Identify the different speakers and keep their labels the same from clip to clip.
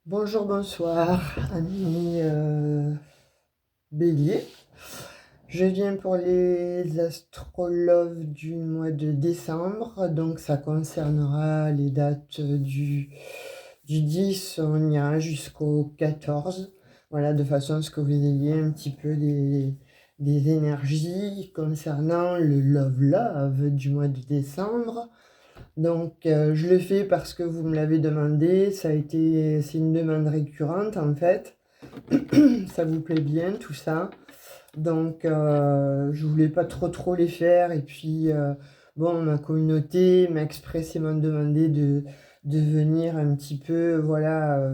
Speaker 1: Bonjour, bonsoir, amis Bélier. Je viens pour les astrologues du mois de décembre, donc ça concernera les dates du 10, on ira jusqu'au 14. Voilà, de façon à ce que vous ayez un petit peu des énergies concernant le love du mois de décembre. Donc, je le fais parce que vous me l'avez demandé. C'est une demande récurrente en fait. Ça vous plaît bien tout ça. Donc, je voulais pas trop les faire. Et puis, bon, ma communauté m'a expressément demandé de venir un petit peu. Voilà,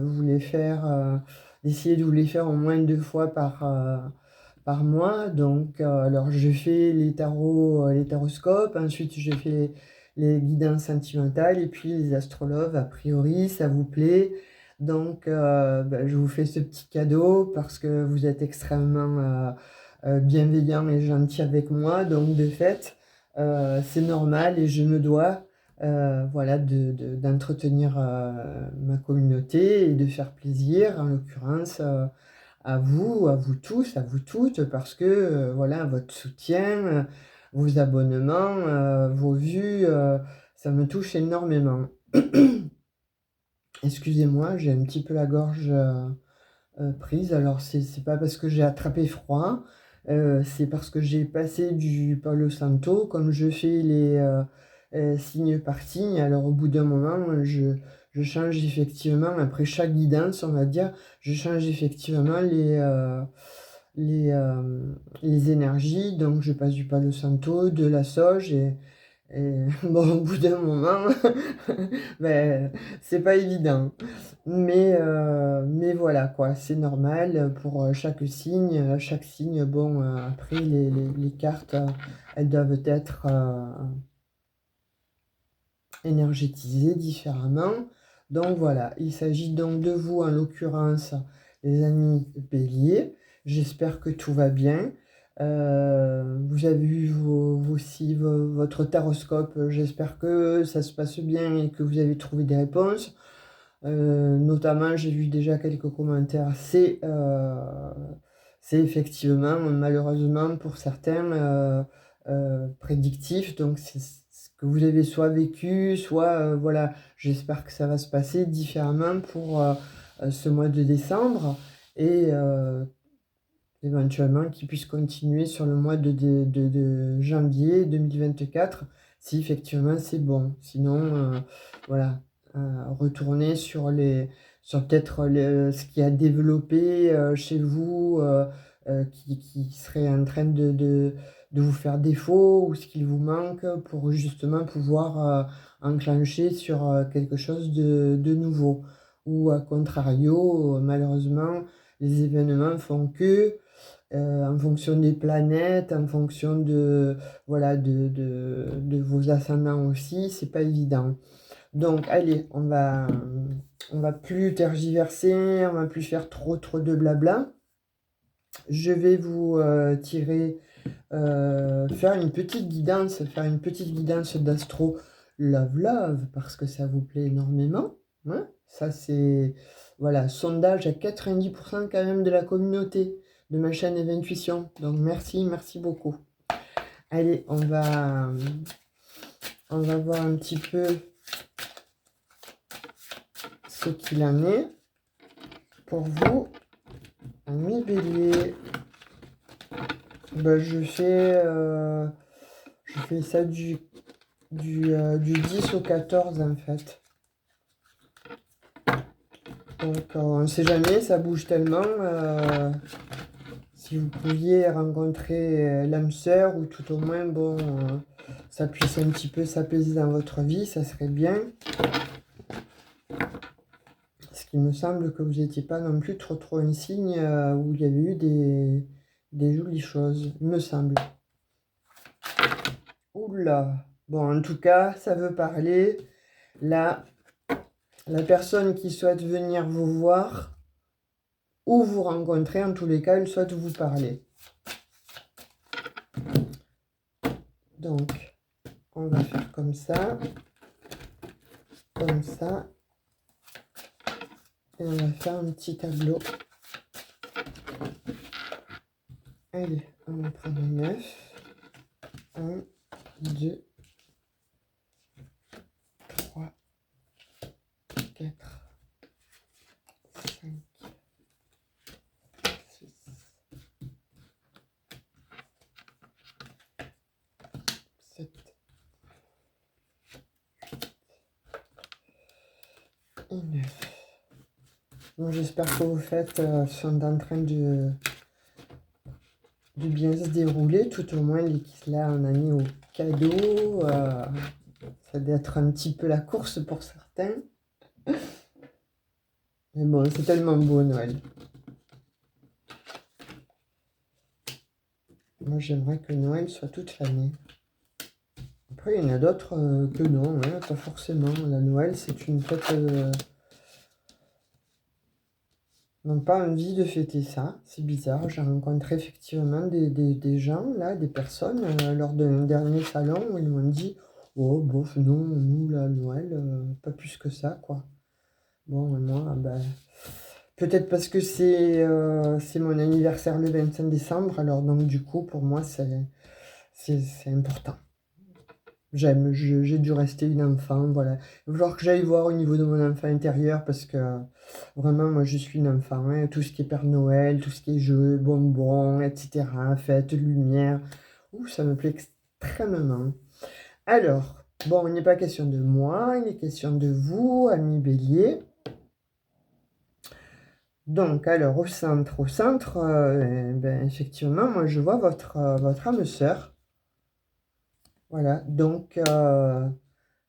Speaker 1: d'essayer de vous les faire au moins 2 fois par mois. Donc, alors je fais les tarots, les taroscopes. Ensuite, je fais les guidances sentimentales et puis les astrologues. A priori, ça vous plaît. Donc, je vous fais ce petit cadeau parce que vous êtes extrêmement bienveillant et gentil avec moi. Donc, de fait, c'est normal et je me dois voilà, d'entretenir ma communauté et de faire plaisir, en l'occurrence à vous tous, à vous toutes, parce que voilà, votre soutien, vos abonnements, vos vues, ça me touche énormément. Excusez-moi, j'ai un petit peu la gorge prise. Alors, c'est pas parce que j'ai attrapé froid, c'est parce que j'ai passé du Palo Santo, comme je fais les signe par signe. Alors, au bout d'un moment, je change effectivement, après chaque guidance, on va dire, je change effectivement les énergies. Donc, je passe du Palo Santo, de la sauge et bon, au bout d'un moment, ben, c'est pas évident. Mais voilà, quoi, c'est normal pour chaque signe. Bon, après, les cartes, elles doivent être énergétisées différemment. Donc voilà, il s'agit donc de vous, en l'occurrence, les amis Bélier. J'espère que tout va bien. Vous avez eu votre taroscope. J'espère que ça se passe bien et que vous avez trouvé des réponses. Notamment, j'ai vu déjà quelques commentaires. C'est effectivement, malheureusement, pour certains, prédictif. Donc, c'est ce que vous avez soit vécu, soit, voilà, j'espère que ça va se passer différemment pour ce mois de décembre et éventuellement qu'il puisse continuer sur le mois de janvier 2024, si effectivement c'est bon. Sinon, voilà, retourner sur peut-être ce qui a développé chez vous, qui serait en train de vous faire défaut, ou ce qu'il vous manque pour justement pouvoir enclencher sur quelque chose de nouveau. Ou à contrario, malheureusement, les événements font que en fonction des planètes, en fonction voilà, de vos ascendants aussi, c'est pas évident. Donc, allez, on va plus tergiverser, on va plus faire trop de blabla. Je vais vous faire une petite guidance d'astro love, parce que ça vous plaît énormément. Hein. Ça, c'est, voilà, sondage à 90% quand même de la communauté de ma chaîne Évintuition. Donc, merci beaucoup. Allez, on va voir un petit peu ce qu'il en est pour vous, amis Bélier. Ben, je fais ça du 10 au 14 en fait. Donc on ne sait jamais, ça bouge tellement. Si vous pouviez rencontrer l'âme sœur, ou tout au moins, bon, ça puisse un petit peu s'apaiser dans votre vie, ça serait bien. Parce qu'il me semble que vous n'étiez pas non plus trop un signe où il y avait eu des jolies choses, il me semble. Oula. Bon, en tout cas, ça veut parler. Là, la personne qui souhaite venir vous voir ou vous rencontrer, en tous les cas, elle souhaite vous parler. Donc, on va faire comme ça, Et on va faire un petit tableau. Allez, on va prendre 9. 1, 2, 3, 4, 5, 6, 7 et 9. Bon, j'espère que vos fêtes sont en train de bien se dérouler. Tout au moins, là, on a mis au cadeau. Ça doit être un petit peu la course pour certains. Mais bon, c'est tellement beau, Noël. Moi, j'aimerais que Noël soit toute l'année. Après, il y en a d'autres que non, hein, pas forcément. La Noël, c'est une fête... n'ont pas envie de fêter ça. C'est bizarre. J'ai rencontré effectivement des gens, là, des personnes, lors d'un dernier salon où ils m'ont dit « Oh, bof, non, nous, la Noël, pas plus que ça, quoi. » Bon, moi, ben... Peut-être parce que c'est mon anniversaire le 25 décembre, alors donc du coup, pour moi, c'est important. J'ai dû rester une enfant, voilà. Il va falloir que j'aille voir au niveau de mon enfant intérieur parce que vraiment, moi, je suis une enfant. Hein. Tout ce qui est Père Noël, tout ce qui est jeux, bonbons, etc., fêtes, lumière, ouh, ça me plaît extrêmement. Alors, bon, il n'est pas question de moi, il est question de vous, amis Bélier. Donc, alors, au centre, ben, effectivement, moi, je vois votre âme sœur. Voilà, donc,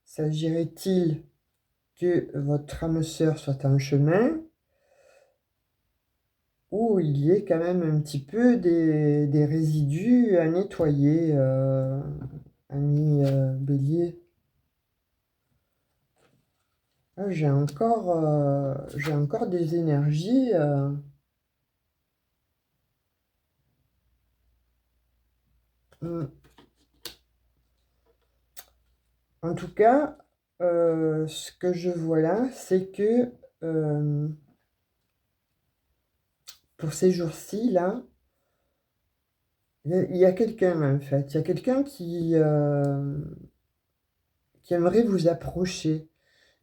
Speaker 1: s'agirait-il que votre âme sœur soit en chemin ou il y ait quand même un petit peu des résidus à nettoyer, ami Bélier? Ah, j'ai encore des énergies. Hmm. En tout cas, ce que je vois là, c'est que pour ces jours-ci, là, il y a quelqu'un, en fait. Il y a quelqu'un qui aimerait vous approcher.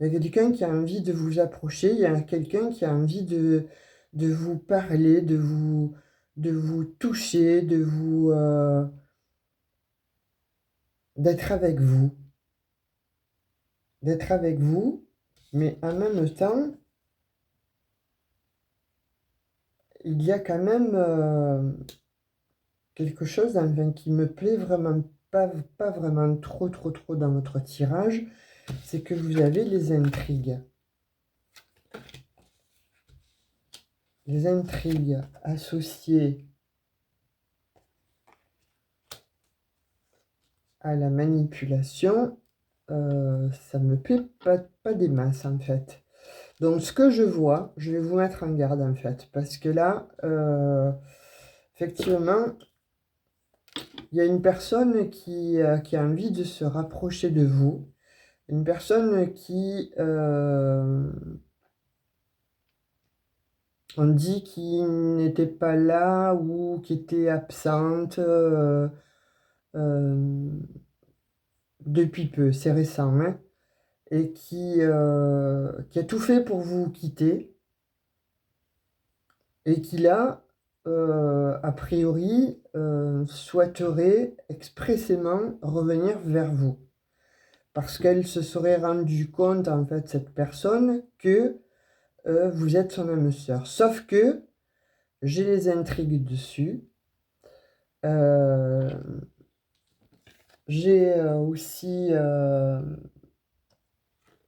Speaker 1: Il y a quelqu'un qui a envie de vous approcher. Il y a quelqu'un qui a envie de vous parler, de vous toucher, d'être avec vous. D'être avec vous, mais en même temps, il y a quand même quelque chose enfin, qui me plaît vraiment pas vraiment trop dans votre tirage, c'est que vous avez les intrigues. Les intrigues associées à la manipulation, ça me plaît pas des masses en fait. Donc ce que je vois, je vais vous mettre en garde en fait, parce que là, effectivement, il y a une personne qui a envie de se rapprocher de vous, une personne qui, on dit qu'il n'était pas là ou qui était absente depuis peu, c'est récent, hein, et qui a tout fait pour vous quitter et qui là, a priori, souhaiterait expressément revenir vers vous. Parce qu'elle se serait rendue compte, en fait, cette personne, que vous êtes son âme sœur. Sauf que j'ai les intrigues dessus. Euh, j'ai aussi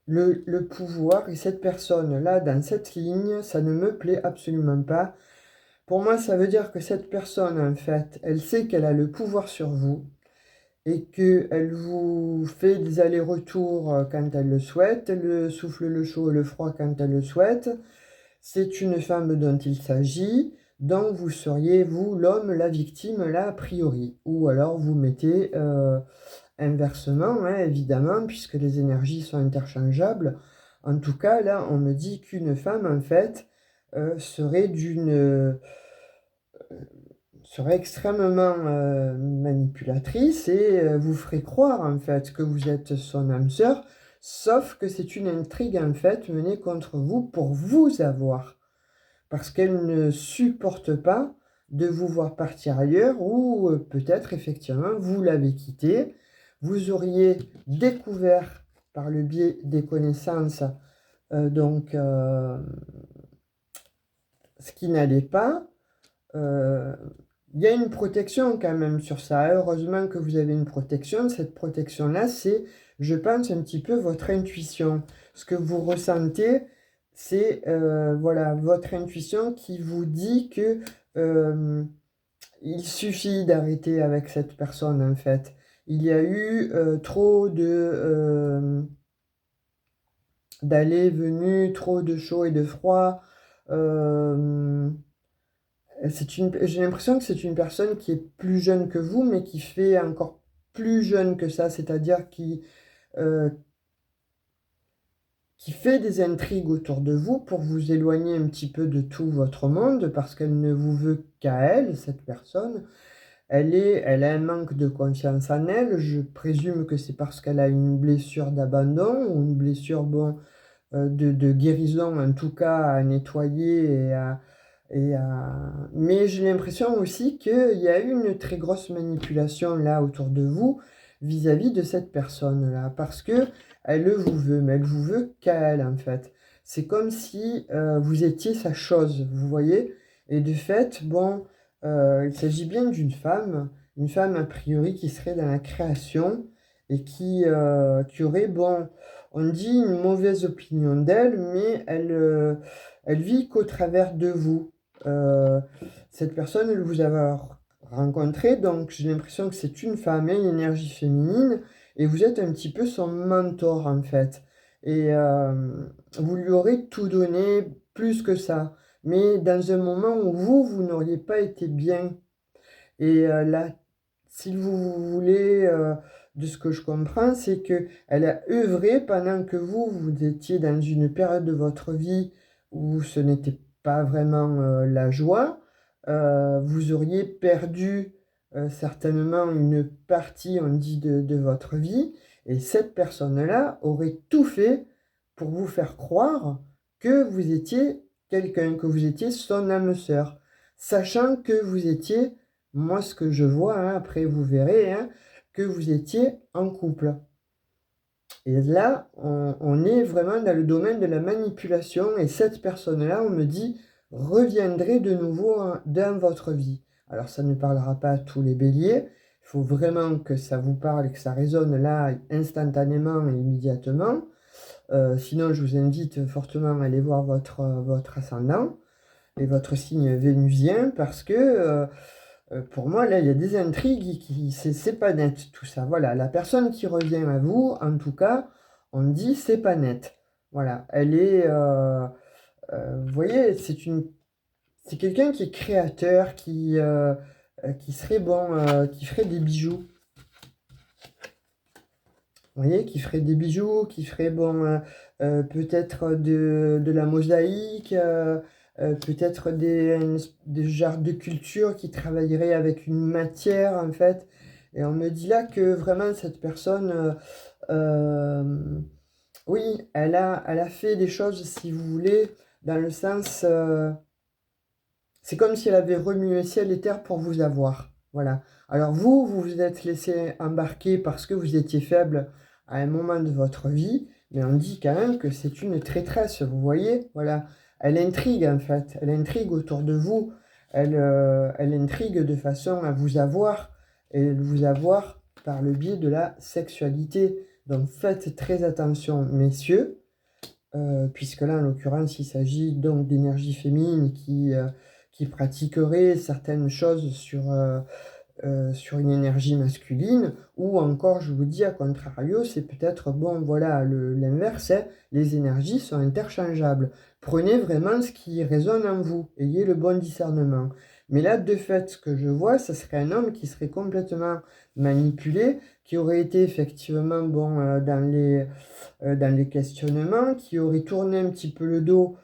Speaker 1: le pouvoir. Et cette personne-là, dans cette ligne, ça ne me plaît absolument pas. Pour moi, ça veut dire que cette personne, en fait, elle sait qu'elle a le pouvoir sur vous et qu'elle vous fait des allers-retours quand elle le souhaite, elle souffle le chaud et le froid quand elle le souhaite. C'est une femme dont il s'agit, dont vous seriez, vous, l'homme, la victime, là, a priori. Ou alors vous mettez inversement, hein, évidemment, puisque les énergies sont interchangeables, En tout cas, là, on me dit qu'une femme, en fait, serait serait extrêmement manipulatrice et vous ferait croire, en fait, que vous êtes son âme sœur, sauf que c'est une intrigue, en fait, menée contre vous pour vous avoir. Parce qu'elle ne supporte pas de vous voir partir ailleurs ou peut-être, effectivement, vous l'avez quitté. Vous auriez découvert par le biais des connaissances ce qui n'allait pas. Il y a une protection quand même sur ça. Heureusement que vous avez une protection. Cette protection-là, c'est, je pense, un petit peu votre intuition. Ce que vous ressentez, c'est voilà, votre intuition qui vous dit que il suffit d'arrêter avec cette personne, en fait. Il y a eu trop d'allées, venues, trop de chaud et de froid. Euh, j'ai l'impression que c'est une personne qui est plus jeune que vous, mais qui fait encore plus jeune que ça, c'est-à-dire euh, qui fait des intrigues autour de vous pour vous éloigner un petit peu de tout votre monde, parce qu'elle ne vous veut qu'à elle, cette personne. Elle a un manque de confiance en elle. Je présume que c'est parce qu'elle a une blessure d'abandon ou une blessure, bon, de guérison, en tout cas, à nettoyer mais j'ai l'impression aussi qu'il y a eu une très grosse manipulation là autour de vous vis-à-vis de cette personne-là, parce que elle vous veut, mais elle vous veut qu'à elle, en fait. C'est comme si vous étiez sa chose, vous voyez? Et de fait, bon, il s'agit bien d'une femme, une femme a priori qui serait dans la création et qui aurait, bon, on dit une mauvaise opinion d'elle, mais elle vit qu'au travers de vous. Euh, cette personne, elle vous a rencontré, donc j'ai l'impression que c'est une femme, et une énergie féminine, et vous êtes un petit peu son mentor, en fait. Et vous lui aurez tout donné, plus que ça. Mais dans un moment où vous n'auriez pas été bien. Et là, si vous voulez, de ce que je comprends, c'est que elle a œuvré pendant que vous étiez dans une période de votre vie où ce n'était pas vraiment la joie. Vous auriez perdu certainement une partie, on dit, de votre vie. Et cette personne-là aurait tout fait pour vous faire croire que vous étiez quelqu'un, que vous étiez son âme sœur, sachant que vous étiez, moi ce que je vois, hein, après vous verrez, hein, que vous étiez en couple. Et là, on est vraiment dans le domaine de la manipulation et cette personne-là, on me dit, reviendrait de nouveau dans votre vie. Alors ça ne parlera pas à tous les béliers, il faut vraiment que ça vous parle et que ça résonne là instantanément et immédiatement. Sinon, je vous invite fortement à aller voir votre ascendant et votre signe vénusien parce que pour moi, là, il y a des intrigues c'est pas net tout ça. Voilà, la personne qui revient à vous, en tout cas, on dit c'est pas net. Voilà, elle est, vous voyez, c'est quelqu'un qui est créateur, qui serait bon, qui ferait des bijoux. Vous voyez, qui ferait des bijoux, qui ferait bon, peut-être de la mosaïque, peut-être des genres de culture qui travaillerait avec une matière en fait. Et on me dit là que vraiment cette personne, oui, elle a fait des choses, si vous voulez, dans le sens, c'est comme si elle avait remué ciel et terre pour vous avoir. Voilà. Alors vous vous êtes laissé embarquer parce que vous étiez faible à un moment de votre vie, mais on dit quand même que c'est une traîtresse, vous voyez? Voilà. Elle intrigue en fait, elle intrigue autour de vous, elle intrigue de façon à vous avoir, et vous avoir par le biais de la sexualité. Donc faites très attention, messieurs, puisque là, en l'occurrence, il s'agit donc d'énergie féminine qui pratiquerait certaines choses sur une énergie masculine, ou encore, je vous dis, à contrario, c'est peut-être, bon, voilà, l'inverse, hein, les énergies sont interchangeables. Prenez vraiment ce qui résonne en vous, ayez le bon discernement. Mais là, de fait, ce que je vois, ça serait un homme qui serait complètement manipulé, qui aurait été effectivement bon, dans les questionnements, qui aurait tourné un petit peu le dos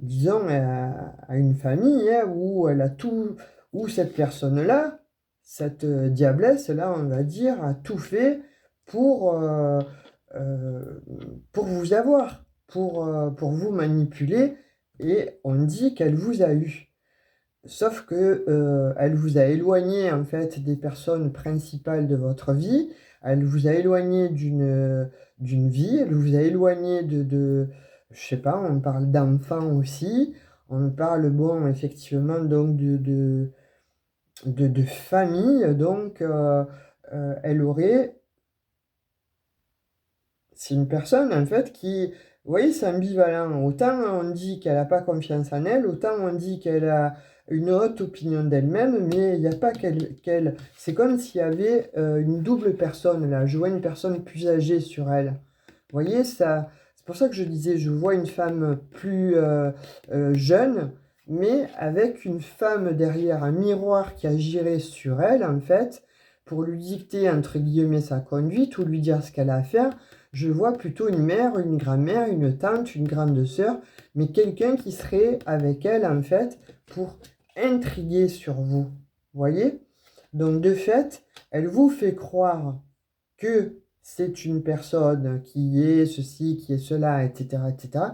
Speaker 1: disons, à une famille, hein, où elle a tout, où cette personne-là, cette diablesse-là, on va dire, a tout fait pour, euh, euh, pour vous avoir, pour vous manipuler, et on dit qu'elle vous a eu. Sauf que elle vous a éloigné en fait des personnes principales de votre vie, elle vous a éloigné d'une vie, elle vous a éloigné je sais pas, on parle d'enfants aussi, on parle bon effectivement donc de famille, donc elle aurait c'est une personne, en fait, qui, vous voyez, c'est ambivalent. Autant on dit qu'elle n'a pas confiance en elle, autant on dit qu'elle a une haute opinion d'elle-même, mais il n'y a pas C'est comme s'il y avait une double personne, là. Je vois une personne plus âgée sur elle. Vous voyez, ça... C'est pour ça que je disais, je vois une femme plus jeune, mais avec une femme derrière, un miroir qui agirait sur elle, en fait, pour lui dicter, entre guillemets, sa conduite ou lui dire ce qu'elle a à faire. Je vois plutôt une mère, une grand-mère, une tante, une grande sœur, mais quelqu'un qui serait avec elle, en fait, pour intriguer sur vous. Vous voyez? Donc, de fait, elle vous fait croire que c'est une personne qui est ceci, qui est cela, etc., etc.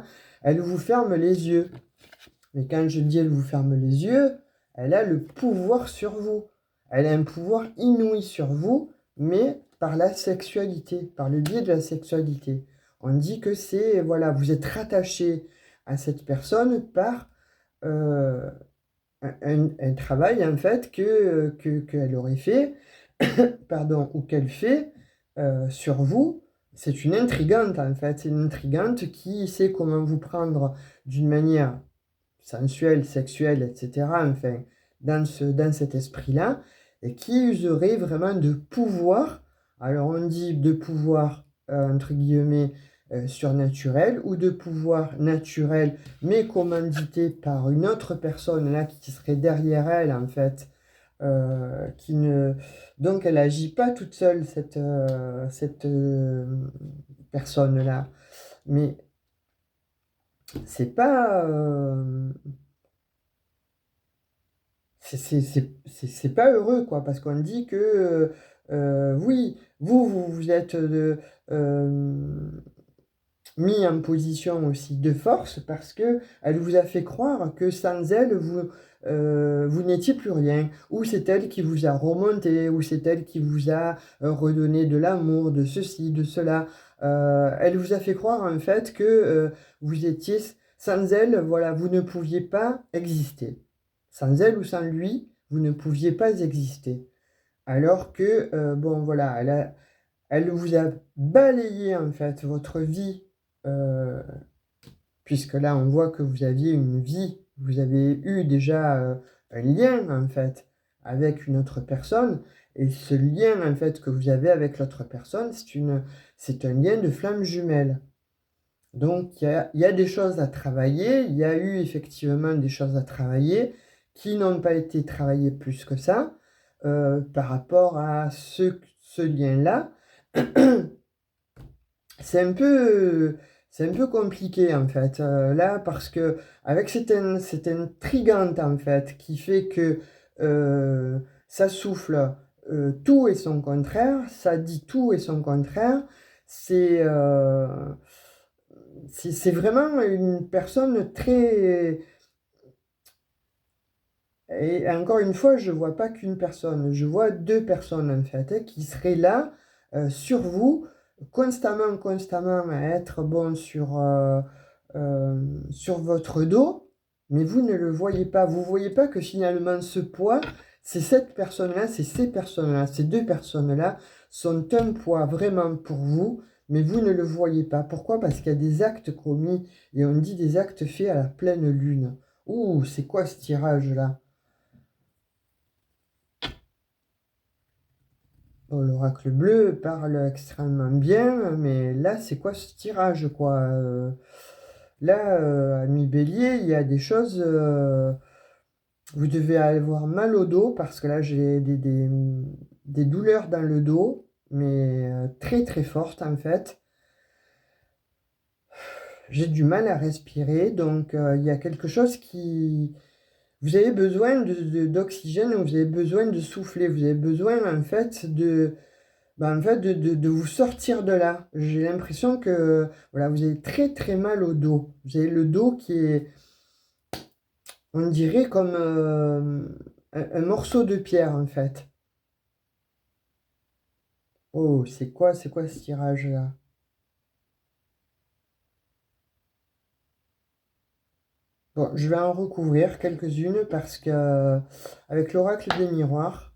Speaker 1: Elle vous ferme les yeux. Mais quand je dis elle vous ferme les yeux, elle a le pouvoir sur vous. Elle a un pouvoir inouï sur vous, mais par la sexualité, par le biais de la sexualité. On dit que c'est, voilà, vous êtes rattaché à cette personne par euh, un travail, en fait, qu'elle aurait fait, pardon, ou qu'elle fait sur vous. C'est une intrigante, en fait. C'est une intrigante qui sait comment vous prendre d'une manière sensuelle, sexuelle, etc., enfin, dans cet esprit-là, et qui userait vraiment de pouvoir, alors on dit de pouvoir, entre guillemets, surnaturel, ou de pouvoir naturel, mais commandité par une autre personne, là, qui serait derrière elle, en fait, qui ne... Donc, elle n'agit pas toute seule, cette personne-là. Mais c'est pas... c'est pas heureux, quoi, parce qu'on dit que, oui, vous êtes mis en position aussi de force parce que elle vous a fait croire que sans elle, vous n'étiez plus rien, ou c'est elle qui vous a remonté, ou c'est elle qui vous a redonné de l'amour, de ceci, de cela. Elle vous a fait croire, en fait, que vous étiez, sans elle, voilà, vous ne pouviez pas exister. Sans elle ou sans lui, vous ne pouviez pas exister. Alors que, bon, voilà, elle vous a balayé, en fait, votre vie, euh, puisque là, on voit que vous aviez une vie, vous avez eu déjà un lien, en fait, avec une autre personne, et ce lien, en fait, que vous avez avec l'autre personne, c'est un lien de flamme jumelle. Donc, il y a des choses à travailler. Il y a eu effectivement des choses à travailler qui n'ont pas été travaillées plus que ça par rapport à ce lien-là. C'est un peu, c'est un peu compliqué en fait là parce que avec cette intrigante en fait qui fait que ça souffle tout et son contraire, ça dit tout et son contraire. C'est euh, c'est vraiment une personne très... Et encore une fois, je vois pas qu'une personne, je vois deux personnes en fait, hein, qui seraient là sur vous, constamment à être bon sur votre dos, mais vous ne le voyez pas. Vous voyez pas que finalement ce poids, c'est cette personne-là, c'est ces personnes-là, ces deux personnes-là sont un poids vraiment pour vous, mais vous ne le voyez pas. Pourquoi? Parce qu'il y a des actes commis, et on dit des actes faits à la pleine lune. Ouh, c'est quoi ce tirage-là? Oh, l'oracle bleu parle extrêmement bien, mais là, c'est quoi ce tirage, quoi? Là, ami Bélier, il y a des choses, vous devez avoir mal au dos parce que là, j'ai des douleurs dans le dos, mais très très fortes en fait. J'ai du mal à respirer, donc il y a quelque chose qui... Vous avez besoin d'oxygène, vous avez besoin de souffler, vous avez besoin en fait de vous sortir de là. J'ai l'impression que voilà, vous avez très très mal au dos. Vous avez le dos qui est, on dirait comme un morceau de pierre en fait. Oh, c'est quoi ce tirage-là? Bon, je vais en recouvrir quelques-unes parce que avec l'oracle des miroirs,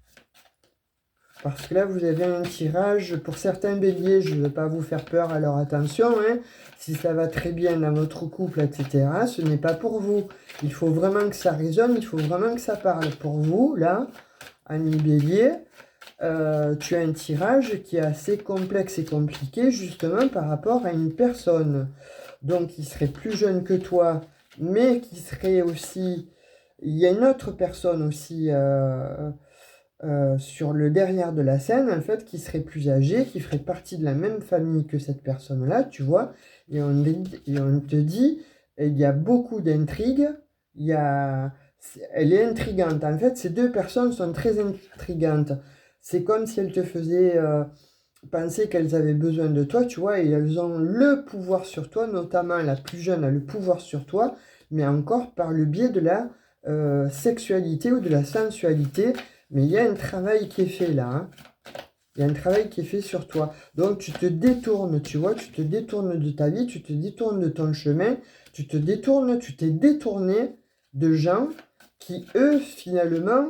Speaker 1: parce que là vous avez un tirage pour certains béliers, je ne veux pas vous faire peur, alors attention, hein, si ça va très bien dans votre couple, etc., ce n'est pas pour vous. Il faut vraiment que ça résonne, il faut vraiment que ça parle. Pour vous, là, ami bélier, tu as un tirage qui est assez complexe et compliqué justement par rapport à une personne. Donc qui serait plus jeune que toi, mais qui serait aussi... Il y a une autre personne aussi sur le derrière de la scène, en fait, qui serait plus âgée, qui ferait partie de la même famille que cette personne-là, tu vois. Et on te dit, il y a beaucoup d'intrigues, il y a... Elle est intrigante. En fait, ces deux personnes sont très intrigantes. C'est comme si elles te faisaient penser qu'elles avaient besoin de toi, tu vois, et elles ont le pouvoir sur toi, notamment la plus jeune a le pouvoir sur toi, mais encore par le biais de la sexualité ou de la sensualité. Mais il y a un travail qui est fait là, hein. Il y a un travail qui est fait sur toi. Donc tu te détournes, tu vois, tu te détournes de ta vie, tu te détournes de ton chemin, tu te détournes, tu t'es détourné de gens qui, eux, finalement,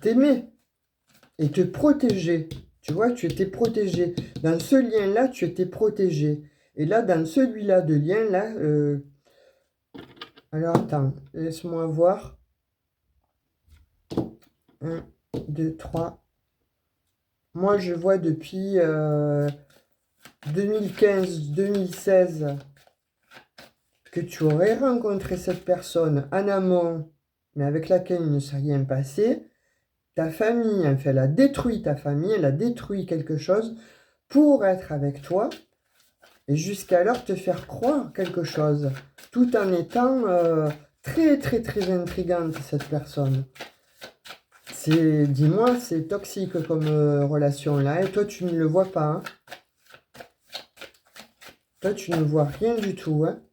Speaker 1: t'aimaient et te protégeaient. Tu vois, tu étais protégé. Dans ce lien-là, tu étais protégé. Et là, dans celui-là de lien-là, alors attends, laisse-moi voir. Un, 2, 3. Moi, je vois depuis 2015-2016 que tu aurais rencontré cette personne en amont, mais avec laquelle il ne s'est rien passé. Ta famille, en fait, elle a détruit ta famille, elle a détruit quelque chose pour être avec toi et jusqu'alors te faire croire quelque chose, tout en étant très, très, très intrigante, cette personne. Dis-moi, c'est toxique comme relation là, et toi, tu ne le vois pas, hein. Toi, tu ne vois rien du tout, hein.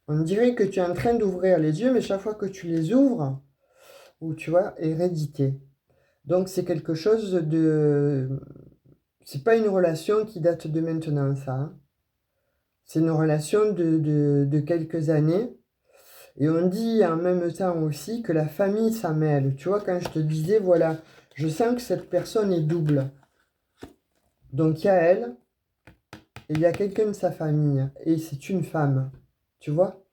Speaker 1: On dirait que tu es en train d'ouvrir les yeux, mais chaque fois que tu les ouvres, ou tu vois, hérédité. Donc c'est quelque chose de... C'est pas une relation qui date de maintenant, ça, hein. C'est une relation de quelques années. Et on dit en même temps aussi que la famille s'en mêle. Tu vois, quand je te disais, voilà, je sens que cette personne est double. Donc il y a elle, et il y a quelqu'un de sa famille. Et c'est une femme. Tu vois?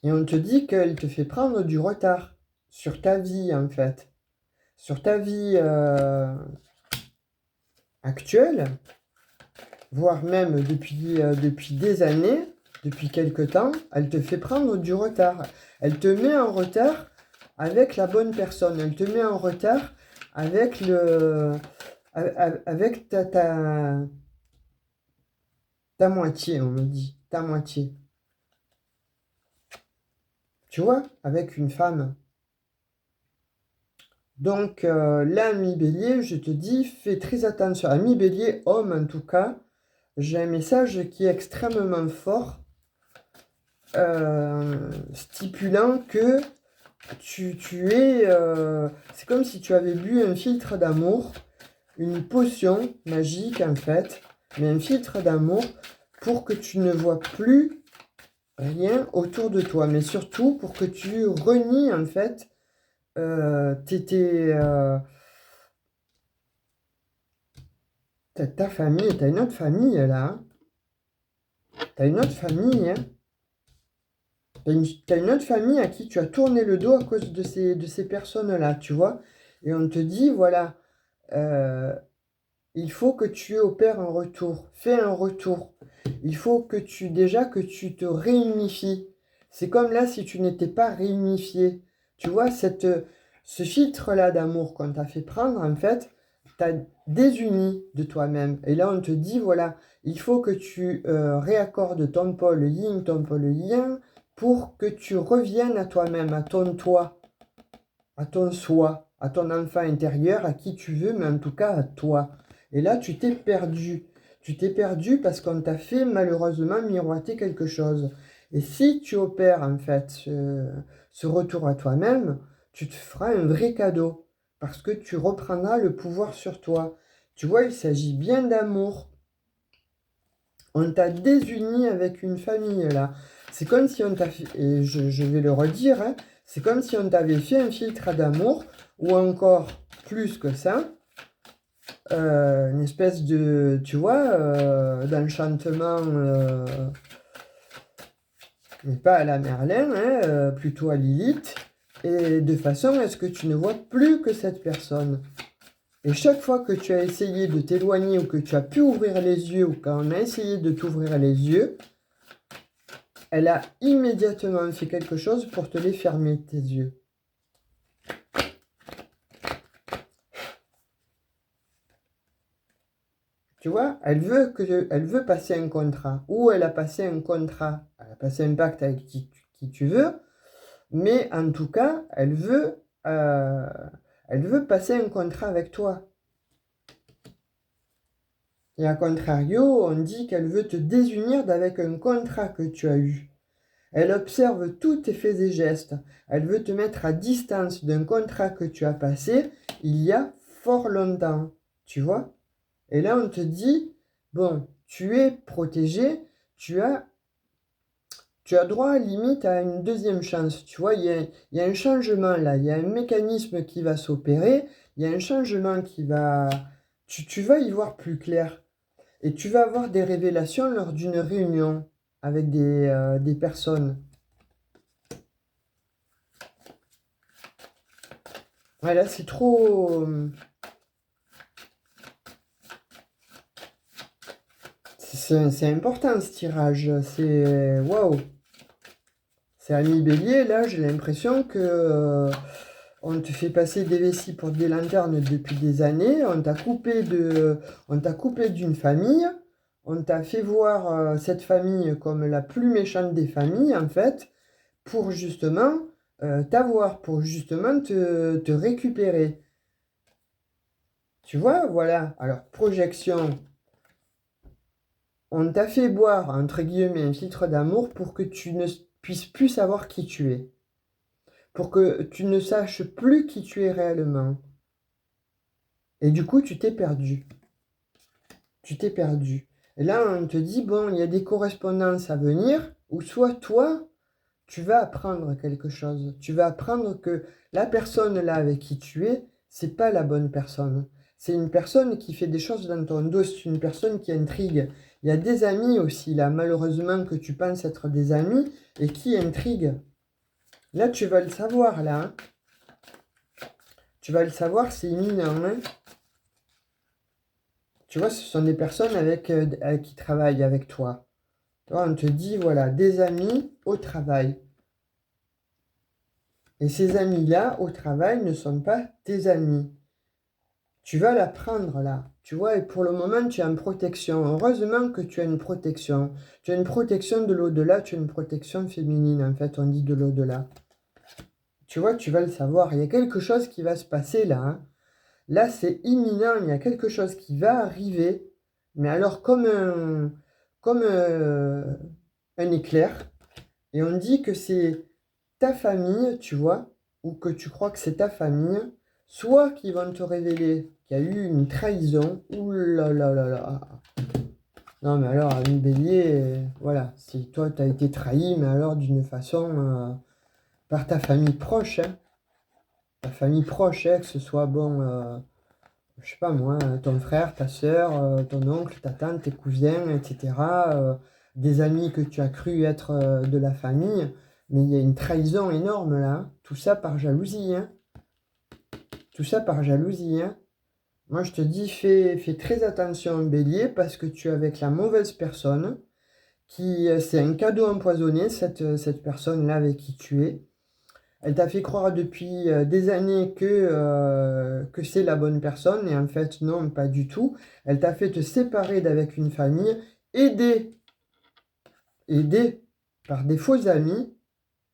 Speaker 1: Et on te dit qu'elle te fait prendre du retard sur ta vie, en fait. Sur ta vie actuelle, voire même depuis des années, depuis quelque temps, elle te fait prendre du retard. Elle te met en retard avec la bonne personne. Elle te met en retard avec avec ta moitié, on me dit. Ta moitié. Tu vois, avec une femme. Donc là, ami Bélier, je te dis, fais très attention. Ami Bélier, homme en tout cas, j'ai un message qui est extrêmement fort, stipulant que tu es... c'est comme si tu avais bu un filtre d'amour, une potion magique en fait, mais un filtre d'amour pour que tu ne vois plus rien autour de toi, mais surtout pour que tu renies en fait ta famille. T'as une autre famille là, hein. T'as une autre famille, hein. T'as une autre famille à qui tu as tourné le dos à cause de ces personnes-là, tu vois. Et on te dit, voilà, euh, il faut que tu opères un retour, fais un retour. Il faut que déjà que tu te réunifies. C'est comme là si tu n'étais pas réunifié. Tu vois, ce filtre-là d'amour qu'on t'a fait prendre, en fait, t'as désuni de toi-même. Et là, on te dit, voilà, il faut que tu réaccordes ton pôle yin, ton pôle yang, pour que tu reviennes à toi-même, à ton toi, à ton soi, à ton enfant intérieur, à qui tu veux, mais en tout cas à toi. Et là, tu t'es perdu. Tu t'es perdu parce qu'on t'a fait malheureusement miroiter quelque chose. Et si tu opères en fait ce retour à toi-même, tu te feras un vrai cadeau parce que tu reprendras le pouvoir sur toi. Tu vois, il s'agit bien d'amour. On t'a désuni avec une famille là. C'est comme si on t'a fait, et je vais le redire, hein, c'est comme si on t'avait fait un filtre d'amour, ou encore plus que ça, une espèce de, tu vois, d'enchantement, mais pas à la Merlin, hein, plutôt à Lilith, et de façon à ce que tu ne vois plus que cette personne. Et chaque fois que tu as essayé de t'éloigner ou que tu as pu ouvrir les yeux ou quand on a essayé de t'ouvrir les yeux, elle a immédiatement fait quelque chose pour te les fermer, tes yeux. Tu vois, elle veut passer un contrat. Ou elle a passé un contrat, elle a passé un pacte avec qui tu veux, mais en tout cas, elle veut passer un contrat avec toi. Et à contrario, on dit qu'elle veut te désunir d'avec un contrat que tu as eu. Elle observe tous tes faits et gestes. Elle veut te mettre à distance d'un contrat que tu as passé il y a fort longtemps. Tu vois? Et là, on te dit, bon, tu es protégé, tu as, tu as droit limite à une deuxième chance. Tu vois, il y a un changement là, il y a un mécanisme qui va s'opérer, il y a un changement qui va... Tu vas y voir plus clair. Et tu vas avoir des révélations lors d'une réunion avec des personnes. Voilà, c'est trop... C'est important ce tirage. C'est... Waouh! C'est Ami Bélier, là, j'ai l'impression que... on te fait passer des vessies pour des lanternes depuis des années. On t'a coupé d'une famille. On t'a fait voir cette famille comme la plus méchante des familles, en fait, pour justement t'avoir, pour justement te récupérer. Tu vois, voilà. Alors, projection. On t'a fait boire, entre guillemets, un filtre d'amour pour que tu ne puisses plus savoir qui tu es. Pour que tu ne saches plus qui tu es réellement. Et du coup, tu t'es perdu. Tu t'es perdu. Et là, on te dit, bon, il y a des correspondances à venir, où soit toi, tu vas apprendre quelque chose. Tu vas apprendre que la personne là avec qui tu es, c'est pas la bonne personne. C'est une personne qui fait des choses dans ton dos, c'est une personne qui intrigue. Il y a des amis aussi là, malheureusement, que tu penses être des amis et qui intriguent. Là, tu vas le savoir là, hein. Tu vas le savoir, c'est imminent, hein. Tu vois, ce sont des personnes avec qui travaillent avec toi. Toi, on te dit, voilà, des amis au travail. Et ces amis-là, au travail, ne sont pas tes amis. Tu vas la prendre là. Tu vois, et pour le moment, tu es en protection. Heureusement que tu as une protection. Tu as une protection de l'au-delà, tu as une protection féminine, en fait, on dit de l'au-delà. Tu vois, tu vas le savoir. Il y a quelque chose qui va se passer là, hein. Là, c'est imminent. Il y a quelque chose qui va arriver. Mais alors, comme un éclair. Et on dit que c'est ta famille, tu vois, ou que tu crois que c'est ta famille, soit qui vont te révéler qu'il y a eu une trahison. Ouh là là là là. Non, mais alors, ami Bélier, voilà, si toi, tu as été trahi, mais alors d'une façon par ta famille proche, hein. Ta famille proche, hein, que ce soit, bon, je sais pas moi, ton frère, ta soeur, ton oncle, ta tante, tes cousins, etc. Des amis que tu as cru être de la famille. Mais il y a une trahison énorme là, hein. Tout ça par jalousie, hein. Tout ça par jalousie, hein. Moi, je te dis, fais très attention, Bélier, parce que tu es avec la mauvaise personne, c'est un cadeau empoisonné, cette personne-là avec qui tu es. Elle t'a fait croire depuis des années que c'est la bonne personne, et en fait, non, pas du tout. Elle t'a fait te séparer d'avec une famille, aidée, aidée par des faux amis,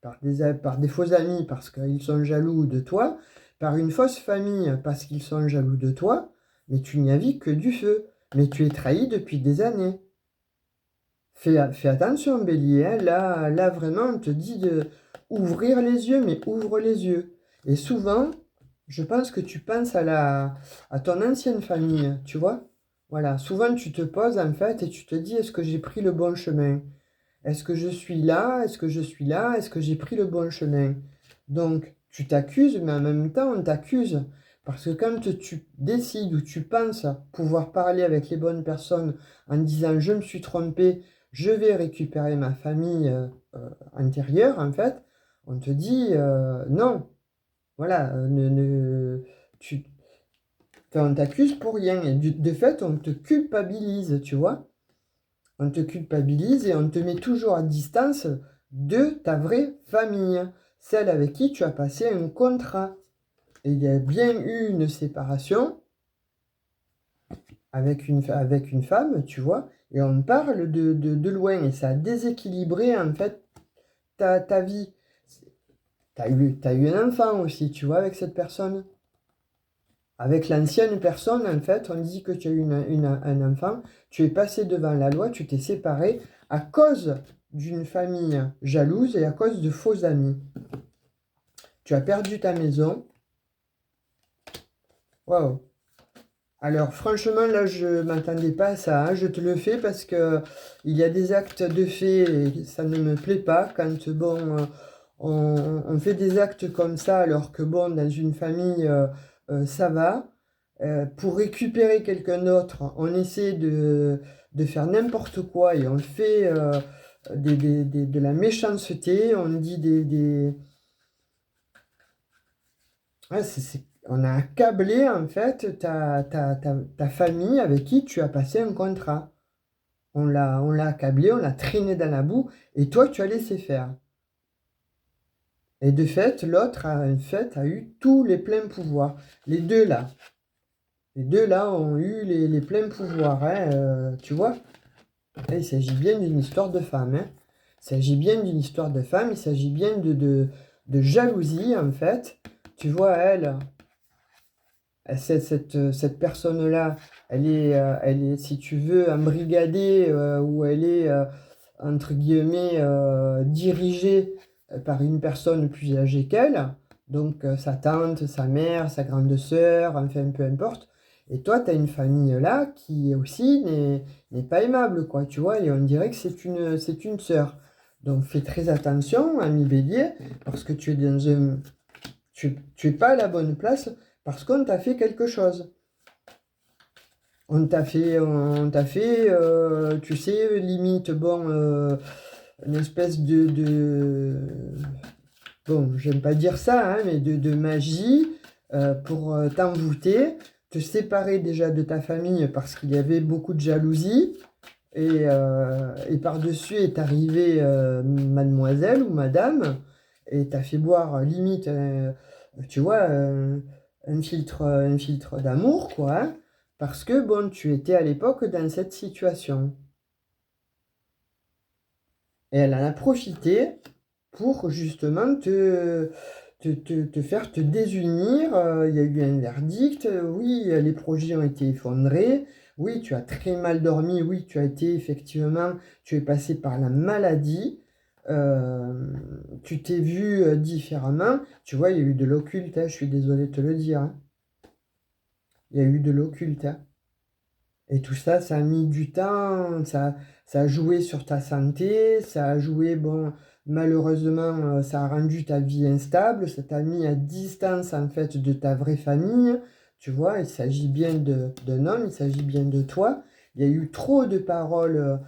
Speaker 1: par des faux amis parce qu'ils sont jaloux de toi, par une fausse famille parce qu'ils sont jaloux de toi, mais tu n'y as vu que du feu. Mais tu es trahi depuis des années. Fais attention, Bélier, hein. Là, vraiment, on te dit de ouvrir les yeux, mais ouvre les yeux. Et souvent, je pense que tu penses à ton ancienne famille, tu vois? Voilà, souvent tu te poses en fait et tu te dis, est-ce que j'ai pris le bon chemin? Est-ce que je suis là? Est-ce que je suis là? Est-ce que j'ai pris le bon chemin? Donc, tu t'accuses, mais en même temps, on t'accuse. Parce que quand tu décides ou tu penses pouvoir parler avec les bonnes personnes en disant je me suis trompé, je vais récupérer ma famille antérieure, en fait, on te dit non. Voilà, tu, on t'accuse pour rien. Et de fait, on te culpabilise, tu vois. On te culpabilise et on te met toujours à distance de ta vraie famille, celle avec qui tu as passé un contrat. Et il y a bien eu une séparation avec une femme, tu vois, et on parle de loin, et ça a déséquilibré en fait ta vie. T'as eu un enfant aussi, tu vois, avec cette personne. Avec l'ancienne personne, en fait, on dit que tu as eu un enfant, tu es passé devant la loi, tu t'es séparé à cause d'une famille jalouse et à cause de faux amis. Tu as perdu ta maison. Waouh. Alors franchement, là, je ne m'attendais pas à ça, hein. Je te le fais parce que il y a des actes de fait et ça ne me plaît pas quand, bon, on fait des actes comme ça alors que, bon, dans une famille, ça va. Pour récupérer quelqu'un d'autre, on essaie de faire n'importe quoi et on fait de la méchanceté, on dit Ouais, on a accablé en fait ta famille avec qui tu as passé un contrat. On l'a accablé, on l'a traîné dans la boue et toi tu as laissé faire. Et de fait, l'autre en fait, a eu tous les pleins pouvoirs. Les deux là. Les deux là ont eu les pleins pouvoirs, hein, tu vois. Et il s'agit bien d'une histoire de femme, hein. Il s'agit bien d'une histoire de femme, il s'agit bien de jalousie en fait. Tu vois, cette personne-là, elle est, si tu veux, embrigadée ou elle est, entre guillemets, dirigée par une personne plus âgée qu'elle, donc sa tante, sa mère, sa grande sœur, enfin peu importe. Et toi, tu as une famille là qui aussi n'est pas aimable, quoi, tu vois, et on dirait que c'est une sœur. Donc fais très attention, ami Bélier, parce que tu es dans un tu es pas à la bonne place parce qu'on t'a fait quelque chose. Tu sais, limite, bon, une espèce bon, j'aime pas dire ça, hein, mais de magie pour t'envoûter, te séparer déjà de ta famille parce qu'il y avait beaucoup de jalousie. Et par-dessus est arrivée mademoiselle ou madame, et t'as fait boire limite, tu vois, un filtre d'amour, quoi, hein, parce que, bon, tu étais à l'époque dans cette situation. Et elle en a profité pour justement te faire te désunir. Il y a eu un verdict. Oui, les projets ont été effondrés. Oui, tu as très mal dormi. Oui, tu as été effectivement, tu es passé par la maladie. Tu t'es vu différemment. Tu vois, il y a eu de l'occulte, hein, je suis désolé de te le dire, hein. Il y a eu de l'occulte, hein. Et tout ça, ça a mis du temps, ça a joué sur ta santé, ça a joué, bon, malheureusement, ça a rendu ta vie instable, ça t'a mis à distance, en fait, de ta vraie famille. Tu vois, il s'agit bien d'un homme, il s'agit bien de toi. Il y a eu trop de paroles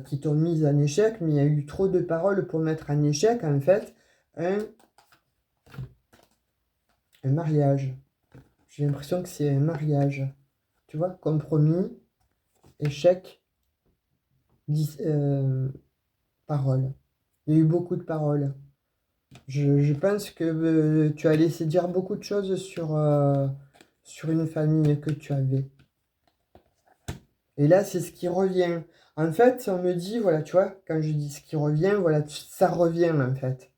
Speaker 1: qui t'ont mis en échec, mais il y a eu trop de paroles pour mettre en échec, en fait. un, un mariage. J'ai l'impression que c'est un mariage. Tu vois, compromis, échec, parole. Il y a eu beaucoup de paroles. Je pense que tu as laissé dire beaucoup de choses sur une famille que tu avais. Et là, c'est ce qui revient. En fait, on me dit, voilà, tu vois, quand je dis ce qui revient, voilà, ça revient en fait.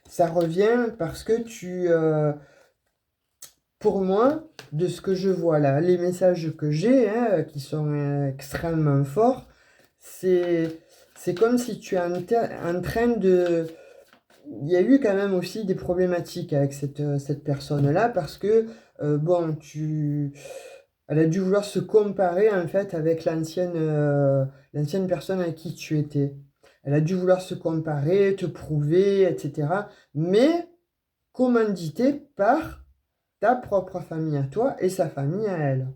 Speaker 1: Ça revient parce que pour moi, de ce que je vois là, les messages que j'ai, hein, qui sont extrêmement forts, c'est, c'est comme si tu es en train de... Il y a eu quand même aussi des problématiques avec cette personne-là parce que, bon, elle a dû vouloir se comparer en fait avec l'ancienne personne avec qui tu étais. Elle a dû vouloir se comparer, te prouver, etc. Mais commandité par ta propre famille à toi et sa famille à elle.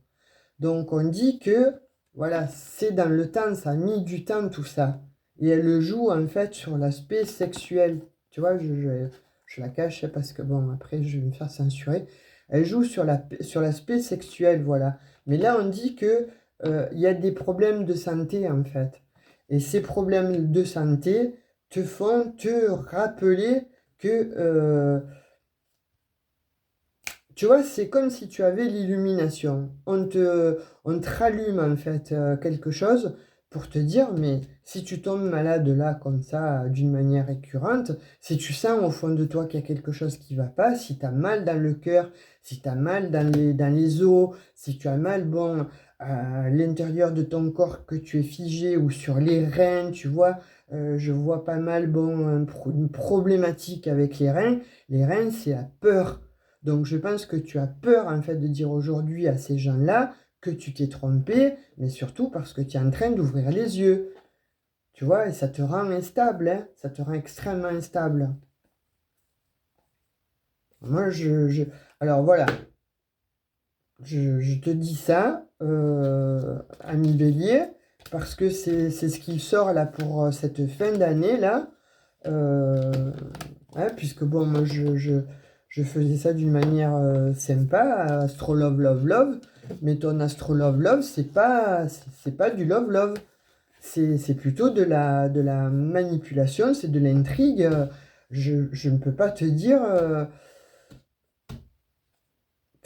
Speaker 1: Donc on dit que, voilà, c'est dans le temps, ça a mis du temps tout ça. Et elle le joue en fait sur l'aspect sexuel. Tu vois, je la cache parce que bon, après je vais me faire censurer. Elle joue sur l'aspect sexuel, voilà. Mais là on dit que il y a des problèmes de santé en fait. Et ces problèmes de santé te font te rappeler que tu vois, c'est comme si tu avais l'illumination. On te rallume en fait quelque chose pour te dire, mais si tu tombes malade là comme ça d'une manière récurrente, si tu sens au fond de toi qu'il y a quelque chose qui va pas, si tu as mal dans le cœur, si tu as mal dans les os, si tu as mal, bon, à l'intérieur de ton corps que tu es figé ou sur les reins, tu vois, je vois pas mal, bon, une problématique avec les reins. Les reins, c'est la peur. Donc je pense que tu as peur en fait de dire aujourd'hui à ces gens-là que tu t'es trompé, mais surtout parce que tu es en train d'ouvrir les yeux. Tu vois, et ça te rend instable, hein, ça te rend extrêmement instable. Moi, alors voilà, je te dis ça, ami Bélier, parce que c'est ce qui sort là pour cette fin d'année là. Euh, ouais, puisque bon, moi je faisais ça d'une manière sympa, Astro Love Love Love, mais ton Astro Love Love, c'est pas du Love Love, c'est plutôt de la manipulation, c'est de l'intrigue. Je ne peux pas te dire.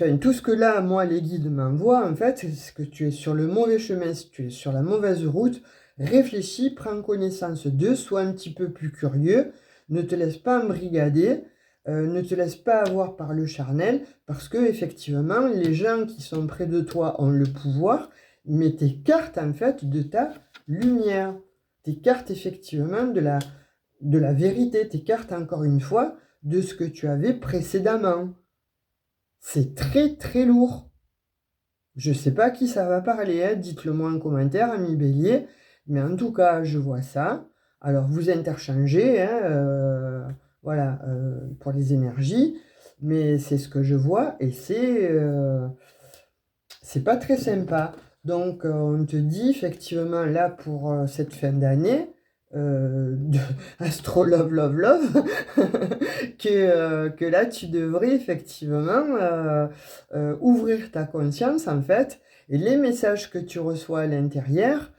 Speaker 1: Enfin, tout ce que là, moi, les guides m'envoient, en fait, c'est que tu es sur le mauvais chemin, si tu es sur la mauvaise route. Réfléchis, prends connaissance d'eux, sois un petit peu plus curieux, ne te laisse pas embrigader, ne te laisse pas avoir par le charnel, parce que effectivement, les gens qui sont près de toi ont le pouvoir, mais t'écartent en fait de ta lumière, t'écartent effectivement de la vérité, t'écartent encore une fois de ce que tu avais précédemment. C'est très très lourd. Je sais pas à qui ça va parler, hein. Dites-le moi en commentaire, ami Bélier. Mais en tout cas, je vois ça. Alors, vous interchangez, hein, voilà, pour les énergies. Mais c'est ce que je vois et c'est pas très sympa. Donc, on te dit effectivement là pour cette fin d'année, de Astro Love Love Love, que là tu devrais effectivement ouvrir ta conscience en fait, et les messages que tu reçois à l'intérieur,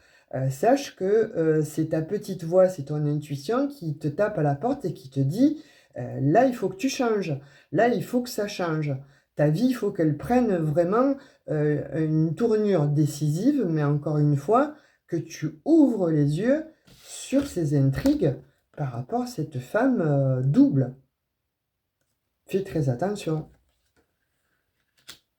Speaker 1: sache que c'est ta petite voix, c'est ton intuition qui te tape à la porte et qui te dit là il faut que tu changes, là il faut que ça change. Ta vie, il faut qu'elle prenne vraiment une tournure décisive, mais encore une fois, que tu ouvres les yeux sur ces intrigues par rapport à cette femme double. Fais très attention.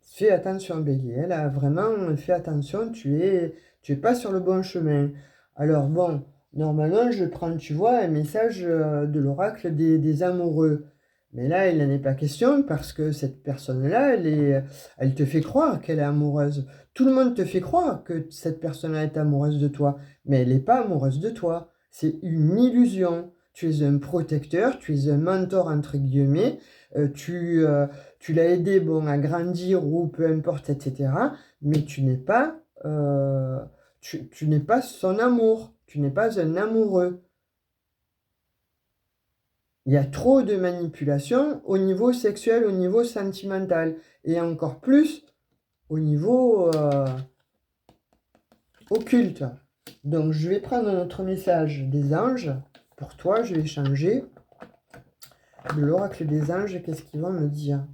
Speaker 1: Fais attention, Bélier. Là, vraiment, fais attention, tu es pas sur le bon chemin. Alors, bon, normalement, je prends, tu vois, un message de l'oracle des amoureux. Mais là, il n'en est pas question parce que cette personne-là, elle te fait croire qu'elle est amoureuse. Tout le monde te fait croire que cette personne-là est amoureuse de toi, mais elle n'est pas amoureuse de toi. C'est une illusion. Tu es un protecteur, tu es un mentor, entre guillemets. Tu l'as aidé, bon, à grandir ou peu importe, etc. Mais tu n'es pas son amour. Tu n'es pas un amoureux. Il y a trop de manipulation au niveau sexuel, au niveau sentimental, et encore plus au niveau occulte. Donc, je vais prendre notre message des anges. Pour toi, je vais changer de l'oracle des anges. Qu'est-ce qu'ils vont me dire?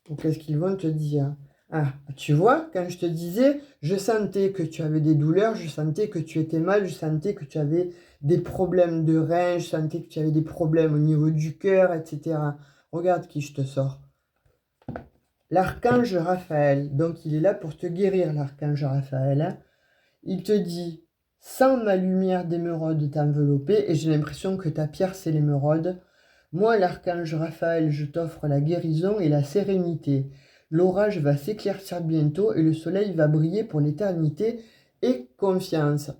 Speaker 1: Ou qu'est-ce qu'ils vont te dire? Ah, tu vois, quand je te disais, je sentais que tu avais des douleurs, je sentais que tu étais mal, je sentais que tu avais des problèmes de reins, je sentais que tu avais des problèmes au niveau du cœur, etc. Regarde qui je te sors. L'archange Raphaël. Donc, il est là pour te guérir, l'archange Raphaël, hein. Il te dit, sans ma lumière d'émeraude t'envelopper, et j'ai l'impression que ta pierre, c'est l'émeraude. Moi, l'archange Raphaël, je t'offre la guérison et la sérénité. L'orage va s'éclaircir bientôt et le soleil va briller pour l'éternité et confiance.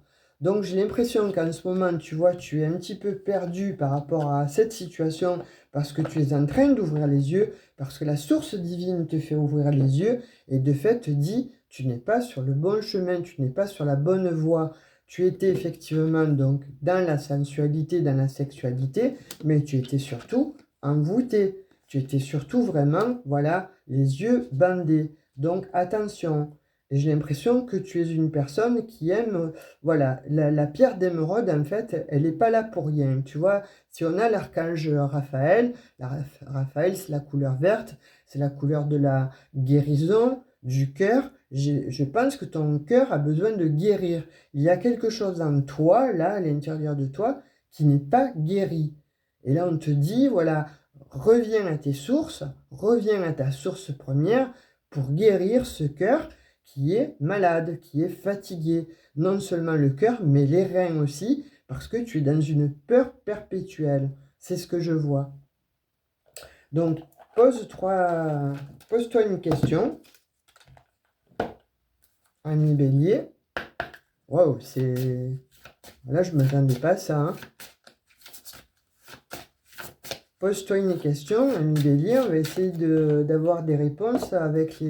Speaker 1: Donc j'ai l'impression qu'en ce moment, tu vois, tu es un petit peu perdu par rapport à cette situation parce que tu es en train d'ouvrir les yeux, parce que la source divine te fait ouvrir les yeux et de fait te dit, tu n'es pas sur le bon chemin, tu n'es pas sur la bonne voie. Tu étais effectivement donc dans la sensualité, dans la sexualité, mais tu étais surtout envoûté. Tu étais surtout vraiment, voilà, les yeux bandés. Donc attention. Et j'ai l'impression que tu es une personne qui aime, voilà, la pierre d'émeraude, en fait, elle n'est pas là pour rien. Tu vois, si on a l'archange Raphaël, Raphaël, c'est la couleur verte, c'est la couleur de la guérison, du cœur. Je pense que ton cœur a besoin de guérir. Il y a quelque chose en toi, là, à l'intérieur de toi, qui n'est pas guéri. Et là, on te dit, voilà, reviens à tes sources, reviens à ta source première pour guérir ce cœur qui est malade, qui est fatigué. Non seulement le cœur, mais les reins aussi, parce que tu es dans une peur perpétuelle. C'est ce que je vois. Donc, pose-toi une question, ami Bélier. Waouh, c'est... Là, je ne m'attendais pas à ça, hein. Pose-toi une question, ami Bélier. On va essayer d'avoir des réponses avec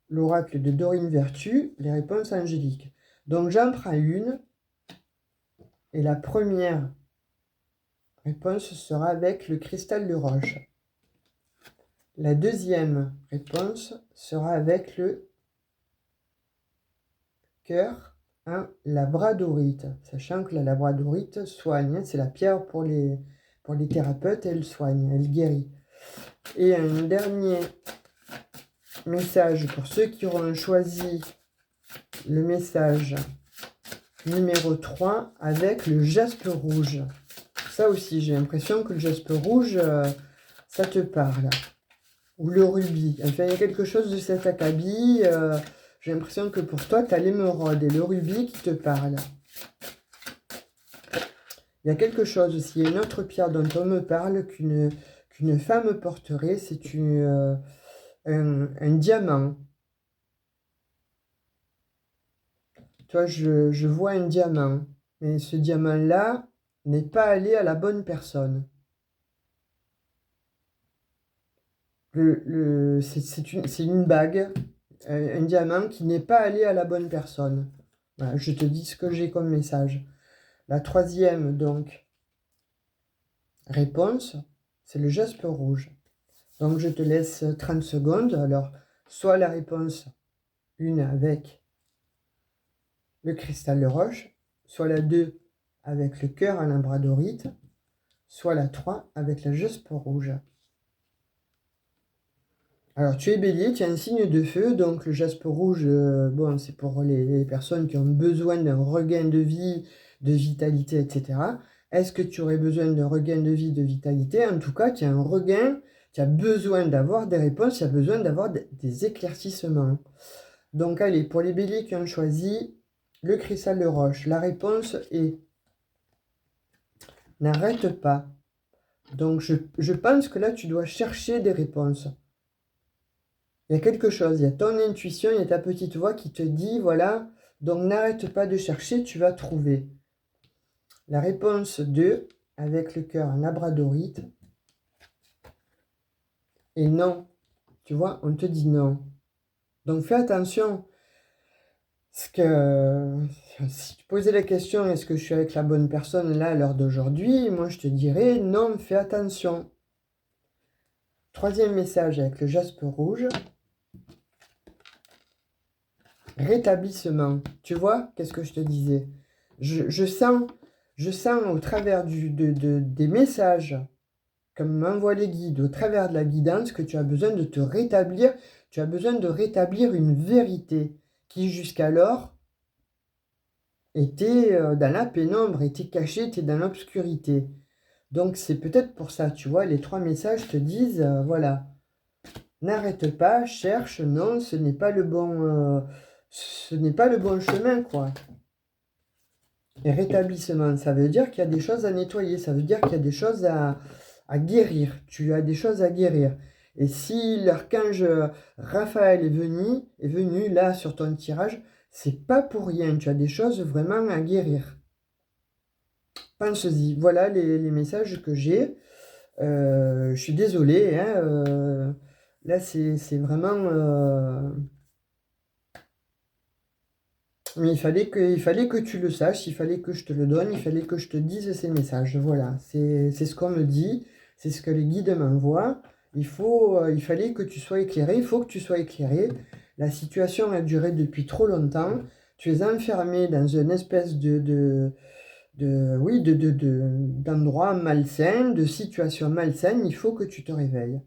Speaker 1: l'oracle de Dorine Vertu, les réponses angéliques. Donc, j'en prends une. Et la première réponse sera avec le cristal de roche. La deuxième réponse sera avec le cœur en labradorite, sachant que la labradorite soigne, c'est la pierre pour les thérapeutes, elle soigne, elle guérit. Et un dernier message pour ceux qui auront choisi le message numéro 3 avec le jaspe rouge. Ça aussi, j'ai l'impression que le jaspe rouge, ça te parle. Ou le rubis. Enfin, il y a quelque chose de cet acabit. J'ai l'impression que pour toi, tu as l'émeraude et le rubis qui te parlent. Il y a quelque chose aussi, une autre pierre dont on me parle qu'une femme porterait, c'est un diamant. Tu vois, je vois un diamant. Mais ce diamant-là n'est pas allé à la bonne personne. C'est une bague, un diamant qui n'est pas allé à la bonne personne. Voilà, je te dis ce que j'ai comme message. La troisième, donc, réponse, c'est le jaspe rouge. Donc, je te laisse 30 secondes. Alors, soit la réponse 1 avec le cristal de roche, soit la 2 avec le cœur en labradorite, soit la 3 avec la jaspe rouge. Alors, tu es bélier, tu as un signe de feu, donc le jaspe rouge, bon, c'est pour les personnes qui ont besoin d'un regain de vie, de vitalité, etc. Est-ce que tu aurais besoin d'un regain de vie, de vitalité? En tout cas, tu as un regain, tu as besoin d'avoir des réponses, tu as besoin d'avoir des éclaircissements. Donc, allez, pour les béliers qui ont choisi le cristal de roche, la réponse est n'arrête pas. Donc, je pense que là, tu dois chercher des réponses. Il y a quelque chose, il y a ton intuition, il y a ta petite voix qui te dit, voilà, donc n'arrête pas de chercher, tu vas trouver. La réponse 2, avec le cœur en labradorite, est non. Tu vois, on te dit non. Donc fais attention. Ce que, si tu posais la question, est-ce que je suis avec la bonne personne là à l'heure d'aujourd'hui? Moi, je te dirais non, fais attention. Troisième message avec le jaspe rouge. Rétablissement. Tu vois, qu'est-ce que je te disais? Je sens au travers des messages, comme m'envoient les guides, au travers de la guidance, que tu as besoin de te rétablir. Tu as besoin de rétablir une vérité qui jusqu'alors était dans la pénombre, était cachée, était dans l'obscurité. Donc c'est peut-être pour ça, tu vois, les trois messages te disent, voilà, n'arrête pas, cherche, non, ce n'est pas le bon chemin, quoi. Et rétablissement, ça veut dire qu'il y a des choses à nettoyer, ça veut dire qu'il y a des choses à guérir. Tu as des choses à guérir. Et si l'archange Raphaël est venu là sur ton tirage, c'est pas pour rien. Tu as des choses vraiment à guérir. Pense-y. Voilà les messages que j'ai. Je suis désolé, hein, là, c'est vraiment... Mais il fallait que tu le saches, il fallait que je te le donne, il fallait que je te dise ces messages. Voilà, c'est ce qu'on me dit, c'est ce que les guides m'envoient. Il fallait que tu sois éclairé, il faut que tu sois éclairé. La situation a duré depuis trop longtemps. Tu es enfermé dans une espèce d'endroit malsain, de situation malsaine. Il faut que tu te réveilles.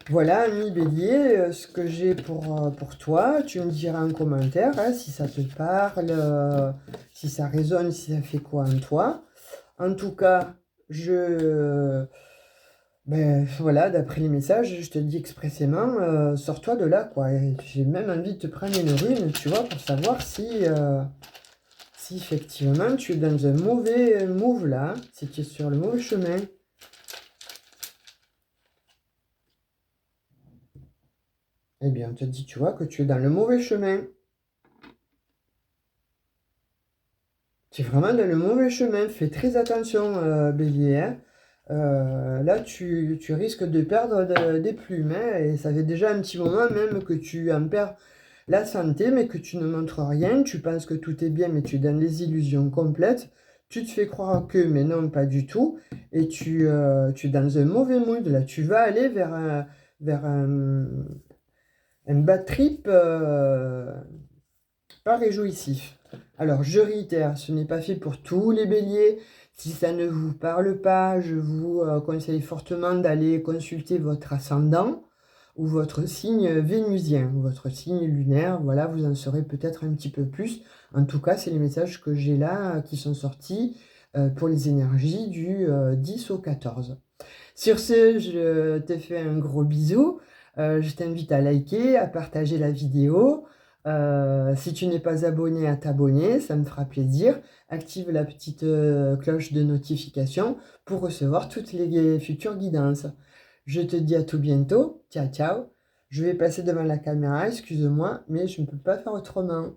Speaker 1: Voilà, ami Bélier, ce que j'ai pour toi. Tu me diras en commentaire hein, si ça te parle, si ça résonne, si ça fait quoi en toi. En tout cas, voilà, d'après les messages, je te dis expressément, sors-toi de là, quoi. Et j'ai même envie de te prendre une rune, tu vois, pour savoir si effectivement tu es dans un mauvais move là, si tu es sur le mauvais chemin. Eh bien, on te dit, tu vois, que tu es dans le mauvais chemin. Tu es vraiment dans le mauvais chemin. Fais très attention, Bélier. Hein. Là, tu risques de perdre des plumes. Hein, et ça fait déjà un petit moment même que tu en perds la santé, mais que tu ne montres rien. Tu penses que tout est bien, mais tu es dans les illusions complètes. Tu te fais croire que, mais non, pas du tout. Et tu es dans un mauvais mood. Là, tu vas aller vers un bad trip pas réjouissif. Alors, je réitère, ce n'est pas fait pour tous les béliers. Si ça ne vous parle pas, je vous conseille fortement d'aller consulter votre ascendant ou votre signe vénusien, ou votre signe lunaire. Voilà, vous en saurez peut-être un petit peu plus. En tout cas, c'est les messages que j'ai là qui sont sortis pour les énergies du 10 au 14. Sur ce, je te fais un gros bisou. Je t'invite à liker, à partager la vidéo. Si tu n'es pas abonné, à t'abonner, ça me fera plaisir. Active la petite cloche de notification pour recevoir toutes les futures guidances. Je te dis à tout bientôt. Ciao, ciao. Je vais passer devant la caméra, excuse-moi, mais je ne peux pas faire autrement.